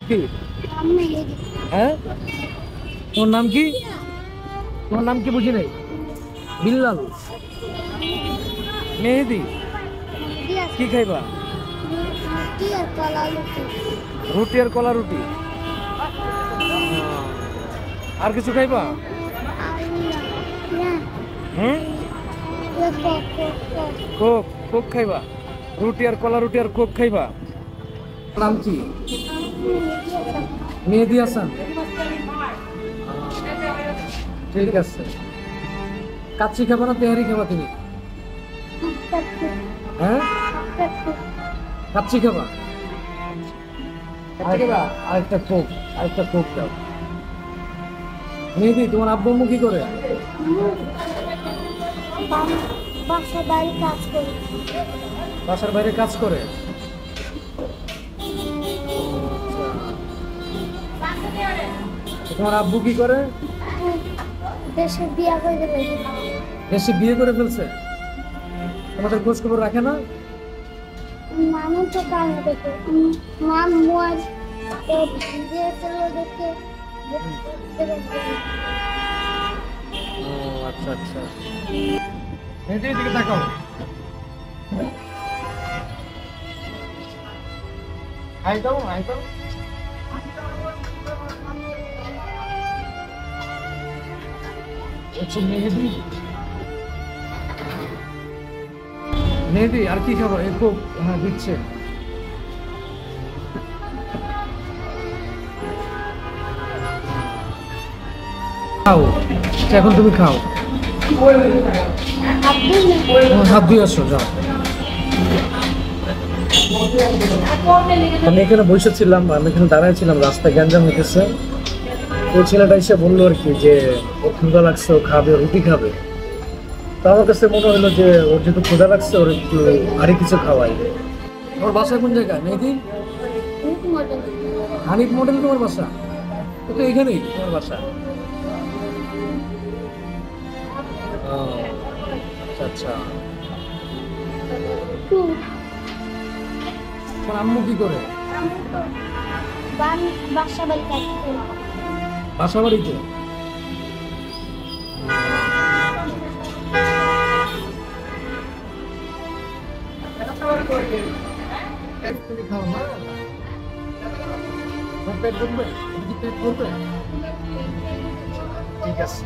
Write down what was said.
কি? হ্যাঁ, তোমার নাম কি? তোমার নাম কি বুঝি নাই? বিল্লাল। মেহেদি, কি খাইবা? রুটি আর কলা রুটি। আর কিছু খাইবা? হুম, কোক। কোক খাইবা? রুটি আর কলা রুটি আর কোক খাইবা? নাম কি? মেহেদি হাসান। ঠিক আছে। কাচ্চি খাবা না তেহারি খাবা তুমি? হ্যাঁ, কাচ্চি খাবা? আরেকটা কোক, আরেকটা কোক দাও। মেহেদি, তোমার আব্বু আম্মু কি করে? বাসার বাইরে কাজ করে। তোমার আব্বু কি করে? দেশে বিয়ে করে ফেলছে। তোমাদের খোঁজ খবর রাখে না? আচ্ছা আচ্ছা, এদিকে তাকাও। হাই দাও, হাই দাও। মেহেদি, মেহেদি আর কি খাবো? এই কোক, হ্যাঁ দিচ্ছে। খাও, এখন তুমি খাও। হাত দিয়ে আসো, যাও। আমি এখানে বসেছিলাম, আমি এখানে দাঁড়াইছিলাম, রাস্তায় গ্যাঞ্জাম হইতেছে। ওই ছেলেটা এসে বললো আর কি যে ওর ক্ষুধা লাগছে, ও খাবে, রুটি খাবে। তো আমার কাছে মনে হলো যে ওর যেহেতু ক্ষুধা লাগছে, ওর একটু ভারী কিছু খাওয়াই। ওর বাসা কোন জায়গায় মেহেদি? হানিফ মডেল তোমার বাসা? ও তো এখানেই তোমার বাসা। আচ্ছা আচ্ছা। তোমার আম্মু কি করে? বাসা বাড়িতে। পেট ভরবে? পেট ভরবে? ঠিক আছে।